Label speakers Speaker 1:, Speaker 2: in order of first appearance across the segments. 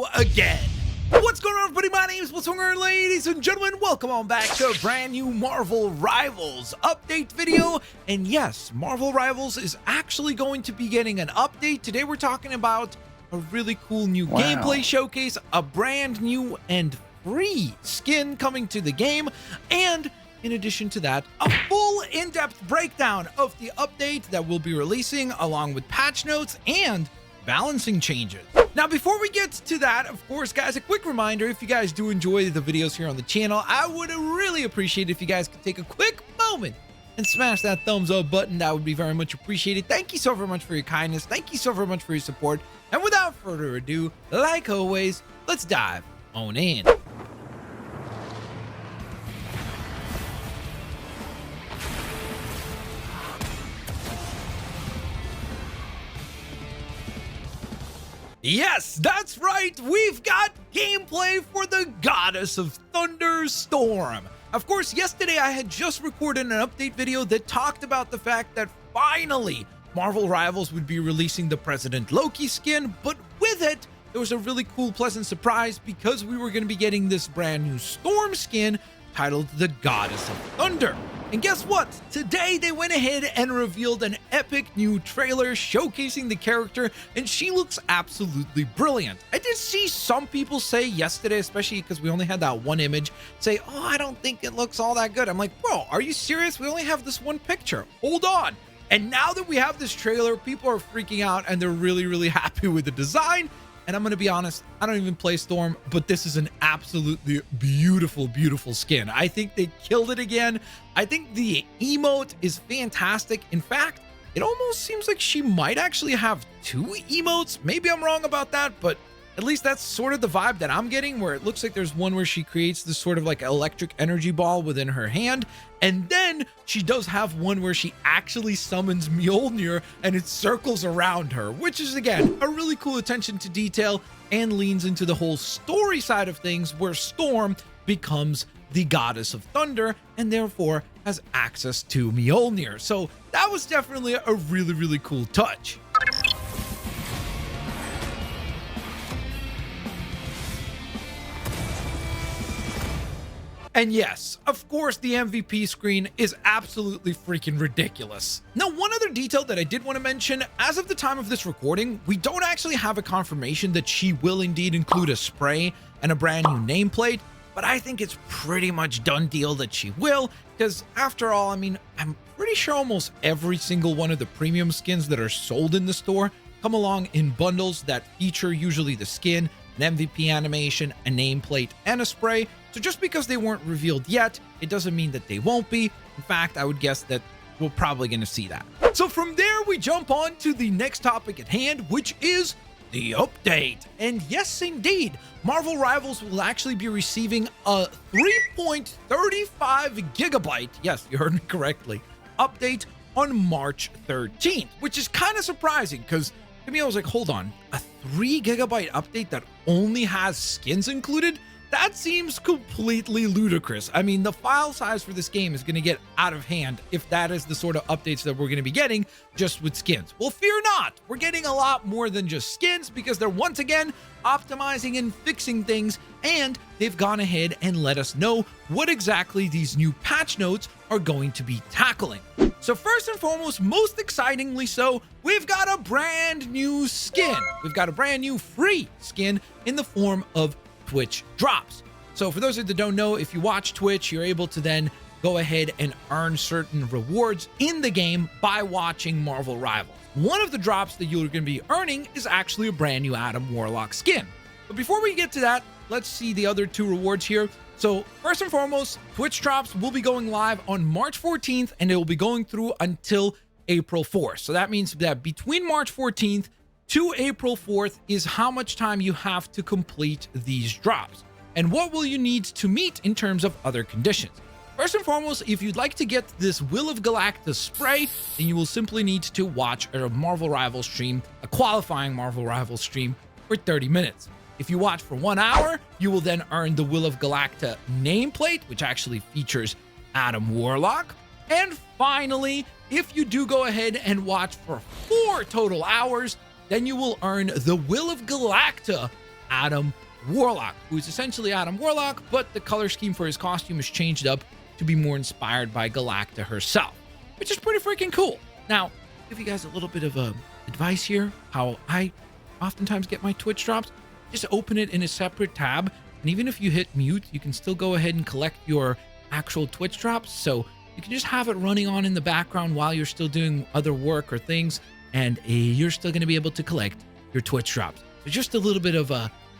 Speaker 1: go again. What's going on, everybody? My name is Blitzwinger, ladies and gentlemen. Welcome on back to a brand new Marvel Rivals update video. And yes, Marvel Rivals is actually going to be getting an update. Today we're talking about a really cool new gameplay showcase, a brand new and free skin coming to the game, and in addition to that, a full in-depth breakdown of the update that we'll be releasing, along with patch notes and balancing changes. Now, before we get to that, of course, guys, a quick reminder, if you guys do enjoy the videos here on the channel, I would really appreciate it if you guys could take a quick moment and smash that thumbs up button. That would be very much appreciated. Thank you so very much for your kindness. Thank you so very much for your support. And without further ado, like always, let's dive on in. Yes, that's right. We've got gameplay for the Goddess of Thunder Storm. Of course, yesterday I had just recorded an update video that talked about the fact that finally Marvel Rivals would be releasing the President Loki skin, but with it, there was a really cool, pleasant surprise because we were going to be getting this brand new Storm skin titled the Goddess of Thunder. And guess what? Today they went ahead and revealed an epic new trailer showcasing the character, and she looks absolutely brilliant. I did see some people say yesterday, especially because we only had that one image, say, oh, I don't think it looks all that good. I'm like, bro, are you serious? We only have this one picture. Hold on. And now that we have this trailer, people are freaking out and they're really, really happy with the design. And I'm going to be honest, I don't even play Storm, but this is an absolutely beautiful, beautiful skin. I think they killed it again. I think the emote is fantastic. In fact, it almost seems like she might actually have two emotes. Maybe I'm wrong about that, but at least that's sort of the vibe that I'm getting, where it looks like there's one where she creates this sort of like electric energy ball within her hand. And then she does have one where she actually summons Mjolnir and it circles around her, which is, again, a really cool attention to detail and leans into the whole story side of things, where Storm becomes the Goddess of Thunder and therefore has access to Mjolnir. So that was definitely a really, really cool touch. And yes, of course, the MVP screen is absolutely freaking ridiculous. Now, one other detail that I did want to mention, as of the time of this recording, we don't actually have a confirmation that she will indeed include a spray and a brand new nameplate, but I think it's pretty much done deal that she will, because after all, I mean, I'm pretty sure almost every single one of the premium skins that are sold in the store come along in bundles that feature usually the skin, an MVP animation, a nameplate, and a spray. So just because they weren't revealed yet, it doesn't mean that they won't be. In fact, I would guess that we're probably going to see that. So from there, we jump on to the next topic at hand, which is the update. And yes, indeed, Marvel Rivals will actually be receiving a 3.35 gigabyte, yes, you heard me correctly, update on March 13th, which is kind of surprising because to me, I was like, hold on, a 3 gigabyte update that only has skins included? That seems completely ludicrous. I mean, the file size for this game is going to get out of hand if that is the sort of updates that we're going to be getting just with skins. Well, fear not. We're getting a lot more than just skins because they're once again optimizing and fixing things, and they've gone ahead and let us know what exactly these new patch notes are going to be tackling. So first and foremost, most excitingly so, we've got a brand new skin. We've got a brand new free skin in the form of Twitch drops. So for those that don't know, if you watch Twitch, you're able to then go ahead and earn certain rewards in the game by watching Marvel Rivals. One of the drops that you're going to be earning is actually a brand new Adam Warlock skin. But before we get to that, let's see the other two rewards here. So first and foremost, Twitch drops will be going live on March 14th and it will be going through until April 4th. So that means that between March 14th to April 4th is how much time you have to complete these drops. And what will you need to meet in terms of other conditions? First and foremost, if you'd like to get this Will of Galactus spray, then you will simply need to watch a Marvel Rivals stream, a qualifying Marvel Rivals stream for 30 minutes. If you watch for 1 hour, you will then earn the Will of Galacta nameplate, which actually features Adam Warlock. And finally, if you do go ahead and watch for 4 total hours, then you will earn the Will of Galacta Adam Warlock, who is essentially Adam Warlock, but the color scheme for his costume is changed up to be more inspired by Galacta herself, which is pretty freaking cool. Now, I'll give you guys a little bit of advice here, how I oftentimes get my Twitch drops. Just open it in a separate tab, and even if you hit mute, you can still go ahead and collect your actual Twitch drops. So you can just have it running on in the background while you're still doing other work or things, and you're still going to be able to collect your Twitch drops. So just a little bit of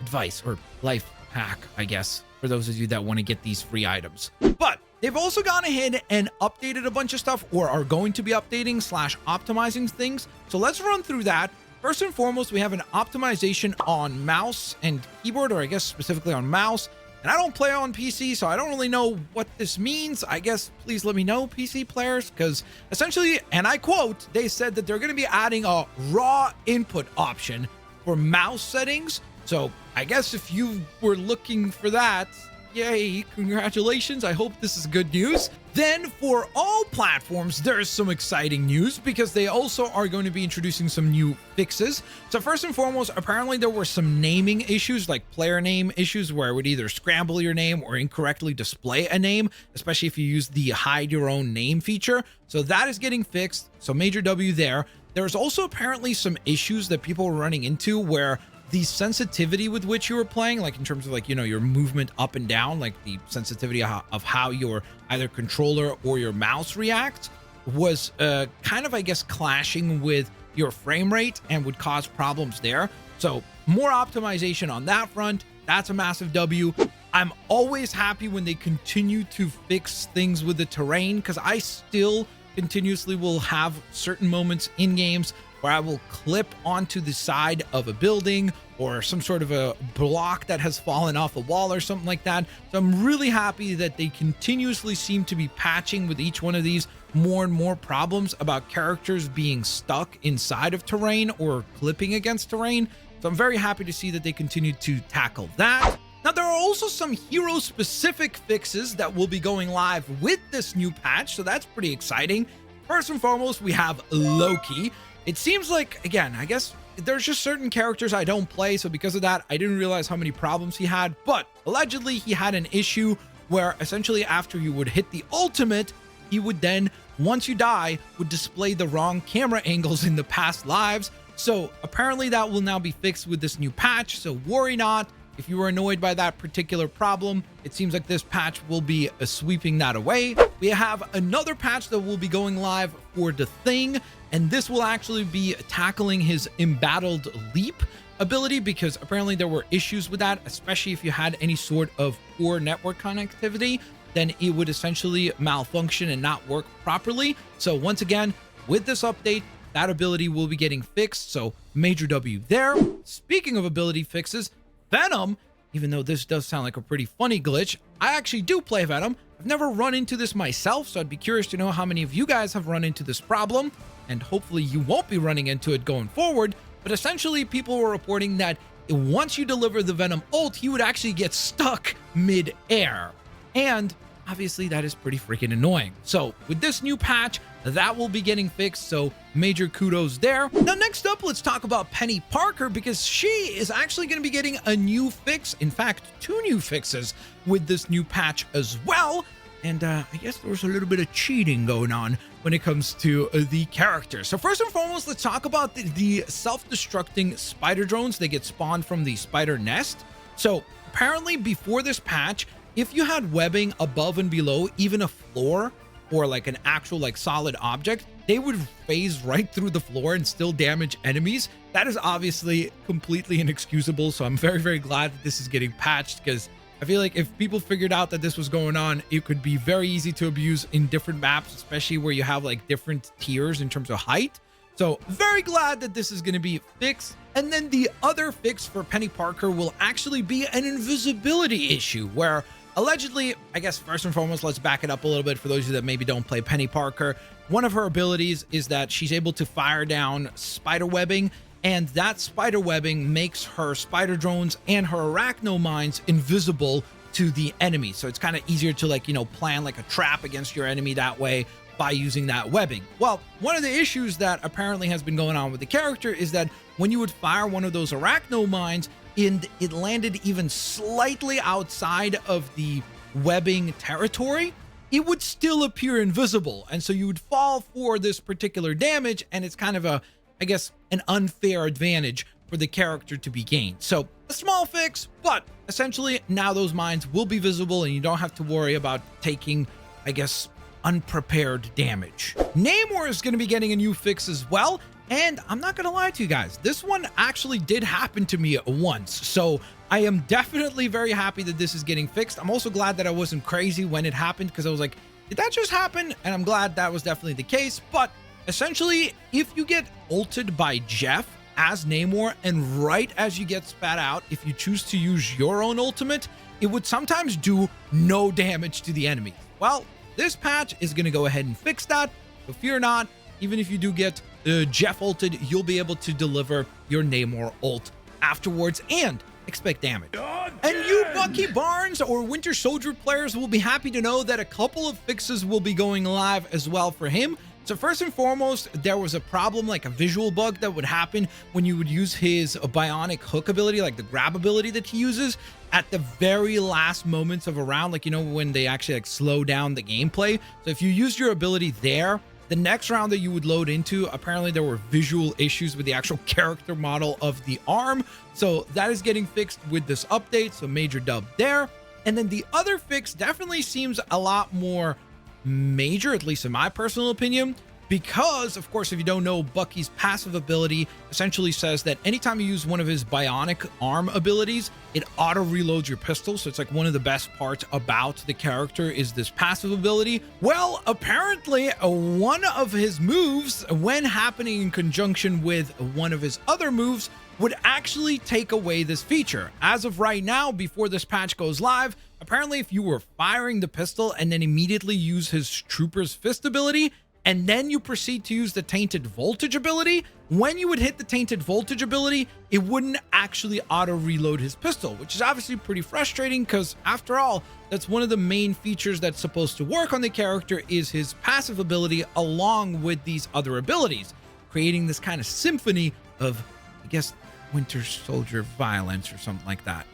Speaker 1: advice or life hack, I guess, for those of you that want to get these free items. But they've also gone ahead and updated a bunch of stuff, or are going to be updating / optimizing things. So let's run through that. First and foremost, we have an optimization on mouse and keyboard, or I guess specifically on mouse. And I don't play on PC, so I don't really know what this means. I guess please let me know, PC players, because essentially, and I quote, they said that they're going to be adding a raw input option for mouse settings. So I guess if you were looking for that, yay, congratulations. I hope this is good news. Then for all platforms, there's some exciting news because they also are going to be introducing some new fixes. So first and foremost, apparently there were some naming issues, like player name issues, where it would either scramble your name or incorrectly display a name, especially if you use the hide your own name feature. So that is getting fixed. So major W there. There's also apparently some issues that people were running into where the sensitivity with which you were playing, like in terms of like, you know, your movement up and down, like the sensitivity of how your either controller or your mouse reacts was kind of, I guess, clashing with your frame rate and would cause problems there. So more optimization on that front. That's a massive W. I'm always happy when they continue to fix things with the terrain, because I still continuously will have certain moments in games where I will clip onto the side of a building or some sort of a block that has fallen off a wall or something like that. So I'm really happy that they continuously seem to be patching with each one of these more and more problems about characters being stuck inside of terrain or clipping against terrain. So I'm very happy to see that they continue to tackle that. Now, there are also some hero-specific fixes that will be going live with this new patch, so that's pretty exciting. First and foremost, we have Loki. It seems like, again, I guess there's just certain characters I don't play, so because of that, I didn't realize how many problems he had, but allegedly he had an issue where essentially after you would hit the ultimate, he would then, once you die, would display the wrong camera angles in the past lives. So apparently that will now be fixed with this new patch, so worry not. If you were annoyed by that particular problem, it seems like this patch will be sweeping that away. We have another patch that will be going live for the Thing, and this will actually be tackling his embattled leap ability, because apparently there were issues with that, especially if you had any sort of poor network connectivity, then it would essentially malfunction and not work properly. So once again, with this update, that ability will be getting fixed, so major W there. Speaking of ability fixes, Venom, even though this does sound like a pretty funny glitch, I actually do play Venom. I've never run into this myself, so I'd be curious to know how many of you guys have run into this problem, and hopefully you won't be running into it going forward. But essentially, people were reporting that once you deliver the Venom ult, he would actually get stuck mid-air. And obviously that is pretty freaking annoying. So with this new patch, that will be getting fixed, so major kudos there. Now next up, let's talk about Penny Parker, because she is actually going to be getting a new fix. In fact, 2 new fixes with this new patch as well. And I guess there was a little bit of cheating going on when it comes to the character. So first and foremost, let's talk about the self-destructing spider drones. They get spawned from the spider nest. So apparently before this patch, if you had webbing above and below even a floor or like an actual like solid object, they would phase right through the floor and still damage enemies. That is obviously completely inexcusable. So I'm very, very glad that this is getting patched, because I feel like if people figured out that this was going on, it could be very easy to abuse in different maps, especially where you have like different tiers in terms of height. So very glad that this is going to be fixed. And then the other fix for Penny Parker will actually be an invisibility issue where allegedly, I guess first and foremost, let's back it up a little bit for those of you that maybe don't play Penny Parker. One of her abilities is that she's able to fire down spider webbing, and that spider webbing makes her spider drones and her arachno mines invisible to the enemy. So it's kind of easier to, like, you know, plan like a trap against your enemy that way by using that webbing. Well, one of the issues that apparently has been going on with the character is that when you would fire one of those arachno mines, and it landed even slightly outside of the webbing territory, it would still appear invisible. And so you would fall for this particular damage, and it's kind of I guess, an unfair advantage for the character to be gained. So a small fix, but essentially now those mines will be visible and you don't have to worry about taking, I guess, unprepared damage. Namor is going to be getting a new fix as well. And I'm not going to lie to you guys, this one actually did happen to me once. So I am definitely very happy that this is getting fixed. I'm also glad that I wasn't crazy when it happened, because I was like, did that just happen? And I'm glad that was definitely the case. But essentially, if you get ulted by Jeff as Namor, and right as you get spat out, if you choose to use your own ultimate, it would sometimes do no damage to the enemy. Well, this patch is going to go ahead and fix that. So fear not, even if you do get Jeff ulted, you'll be able to deliver your Namor ult afterwards and expect damage. And you Bucky Barnes or Winter Soldier players will be happy to know that a couple of fixes will be going live as well for him. So first and foremost, there was a problem, like a visual bug that would happen when you would use his bionic hook ability, like the grab ability that he uses at the very last moments of a round, like, you know, when they actually like slow down the gameplay. So if you use your ability there, the next round that you would load into, apparently there were visual issues with the actual character model of the arm. So that is getting fixed with this update. So major dub there. And then the other fix definitely seems a lot more major, at least in my personal opinion, because of course, if you don't know, Bucky's passive ability essentially says that anytime you use one of his bionic arm abilities, it auto reloads your pistol. So it's like one of the best parts about the character is this passive ability. Well, apparently one of his moves, when happening in conjunction with one of his other moves, would actually take away this feature. As of right now, before this patch goes live, apparently if you were firing the pistol and then immediately use his Trooper's Fist ability, and then you proceed to use the Tainted Voltage ability, when you would hit the Tainted Voltage ability, it wouldn't actually auto reload his pistol, which is obviously pretty frustrating, because after all, that's one of the main features that's supposed to work on the character, is his passive ability along with these other abilities, creating this kind of symphony of, I guess, Winter Soldier violence or something like that.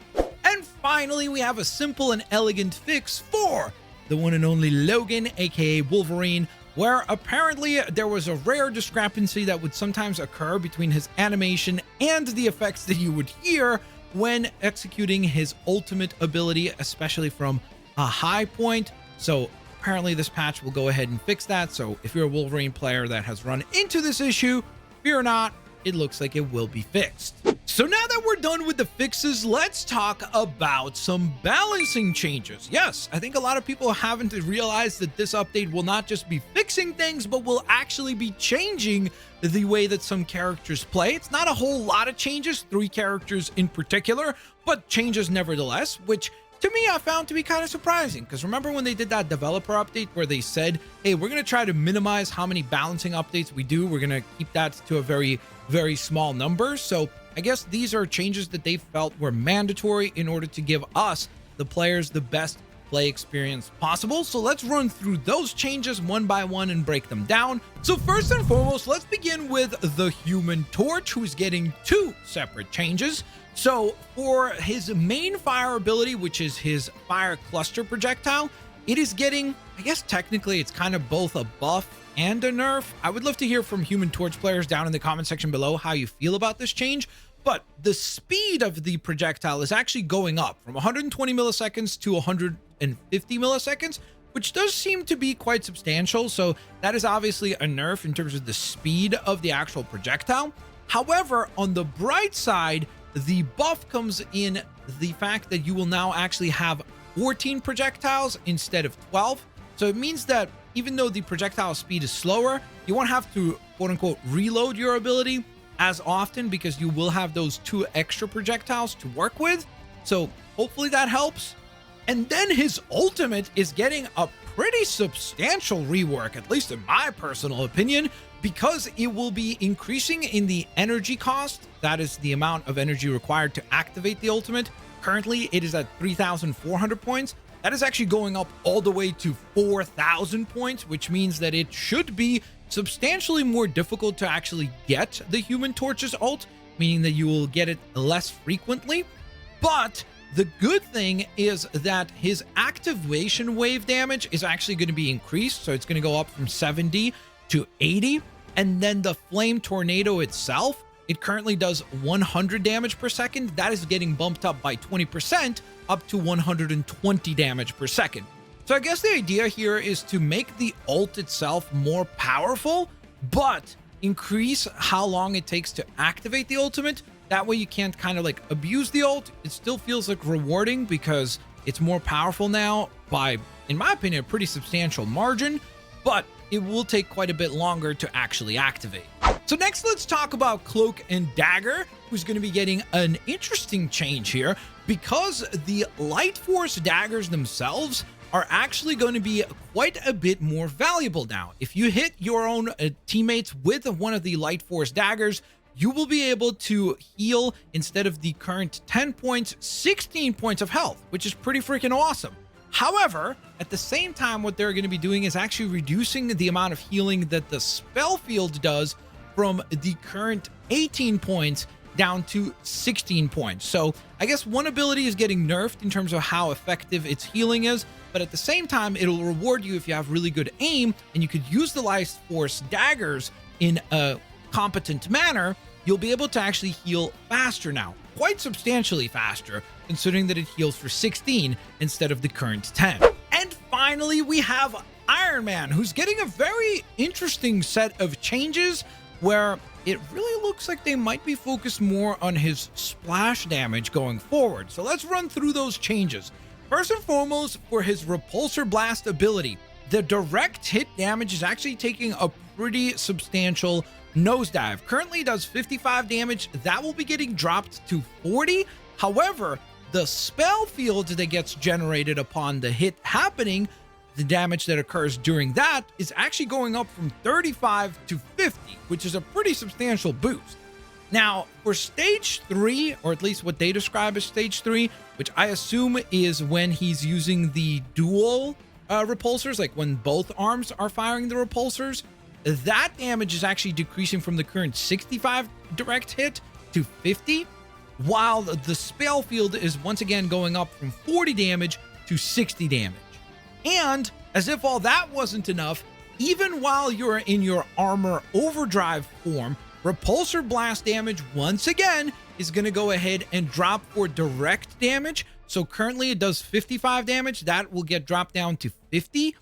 Speaker 1: And finally, we have a simple and elegant fix for the one and only Logan, aka Wolverine, where apparently there was a rare discrepancy that would sometimes occur between his animation and the effects that you would hear when executing his ultimate ability, especially from a high point. So apparently this patch will go ahead and fix that. So if you're a Wolverine player that has run into this issue, fear not, it looks like it will be fixed. So now that we're done with the fixes, let's talk about some balancing changes. Yes, I think a lot of people haven't realized that this update will not just be fixing things, but will actually be changing the way that some characters play. It's not a whole lot of changes, 3 characters in particular, but changes nevertheless, which to me I found to be kind of surprising, because remember when they did that developer update where they said, hey, we're going to try to minimize how many balancing updates we do. We're going to keep that to a very, very small number. So I guess these are changes that they felt were mandatory in order to give us, the players, the best play experience possible. So let's run through those changes one by one and break them down. So first and foremost, let's begin with the Human Torch, who's getting 2 separate changes. So for his main fire ability, which is his fire cluster projectile, it is getting, I guess technically it's kind of both a buff and a nerf. I would love to hear from Human Torch players down in the comment section below how you feel about this change. But the speed of the projectile is actually going up from 120 milliseconds to 150 milliseconds, which does seem to be quite substantial. So that is obviously a nerf in terms of the speed of the actual projectile. However, on the bright side, the buff comes in the fact that you will now actually have 14 projectiles instead of 12. So it means that even though the projectile speed is slower, you won't have to quote unquote reload your ability as often, because you will have those 2 extra projectiles to work with. So hopefully that helps. And then his ultimate is getting a pretty substantial rework, at least in my personal opinion, because it will be increasing in the energy cost. That is the amount of energy required to activate the ultimate. Currently, it is at 3,400 points. That is actually going up all the way to 4,000 points, which means that it should be substantially more difficult to actually get the Human Torch's ult, meaning that you will get it less frequently. But the good thing is that his activation wave damage is actually going to be increased. So it's going to go up from 70 to 80. And then the flame tornado itself, it currently does 100 damage per second. That is getting bumped up by 20% up to 120 damage per second. So I guess the idea here is to make the ult itself more powerful, but increase how long it takes to activate the ultimate. That way you can't kind of like abuse the ult. It still feels like rewarding because it's more powerful now by, in my opinion, a pretty substantial margin, but it will take quite a bit longer to actually activate. So next, let's talk about Cloak and Dagger, who's going to be getting an interesting change here because the Light Force daggers themselves are actually going to be quite a bit more valuable now. If you hit your own teammates with one of the Light Force daggers, you will be able to heal, instead of the current 10 points, 16 points of health, which is pretty freaking awesome. However, at the same time, what they're going to be doing is actually reducing the amount of healing that the spell field does from the current 18 points down to 16 points. So I guess one ability is getting nerfed in terms of how effective its healing is, but at the same time, it'll reward you if you have really good aim and you could use the Light Force daggers in a competent manner. You'll be able to actually heal faster now, quite substantially faster, considering that it heals for 16 instead of the current 10. And finally, we have Iron Man, who's getting a very interesting set of changes where it really looks like they might be focused more on his splash damage going forward. So let's run through those changes. First and foremost, for his Repulsor Blast ability, the direct hit damage is actually taking a pretty substantial nosedive. Currently does 55 damage. That will be getting dropped to 40. However, the spell field that gets generated upon the hit happening, the damage that occurs during that, is actually going up from 35 to 50, which is a pretty substantial boost. Now, for stage 3, or at least what they describe as stage 3, which I assume is when he's using the dual repulsors, like when both arms are firing the repulsors, that damage is actually decreasing from the current 65 direct hit to 50, while the spell field is once again going up from 40 damage to 60 damage. And as if all that wasn't enough, even while you're in your armor overdrive form, Repulsor Blast damage once again is going to go ahead and drop for direct damage. So currently it does 55 damage. That will get dropped down to 50.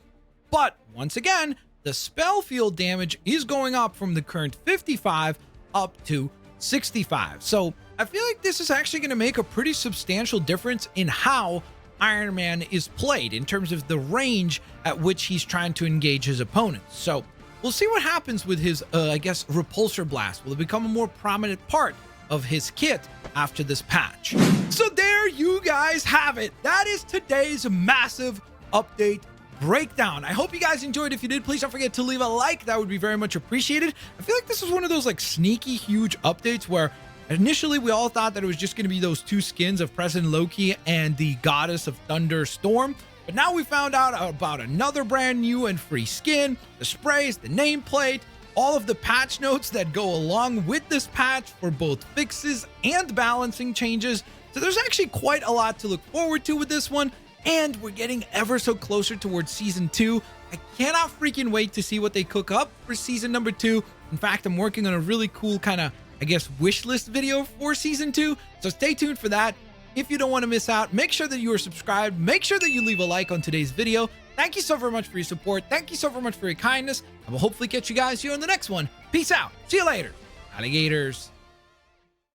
Speaker 1: But once again, the spell field damage is going up from the current 55 up to 65. So I feel like this is actually going to make a pretty substantial difference in how Iron Man is played in terms of the range at which he's trying to engage his opponents. So we'll see what happens with his, I guess, Repulsor Blast. Will it become a more prominent part of his kit after this patch? So there you guys have it. That is today's massive update breakdown. I hope you guys enjoyed. If you did, please don't forget to leave a like. That would be very much appreciated. I feel like this is one of those like sneaky huge updates where initially we all thought that it was just going to be those two skins of President Loki and the Goddess of Thunder Storm, but now we found out about another brand new and free skin, the sprays, the nameplate, all of the patch notes that go along with this patch for both fixes and balancing changes. So there's actually quite a lot to look forward to with this one. And we're getting ever so closer towards season 2. I cannot freaking wait to see what they cook up for season number 2. In fact, I'm working on a really cool kind of, I guess, wish list video for season 2. So stay tuned for that. If you don't want to miss out, make sure that you are subscribed. Make sure that you leave a like on today's video. Thank you so very much for your support. Thank you so very much for your kindness. I will hopefully catch you guys here on the next one. Peace out. See you later, alligators.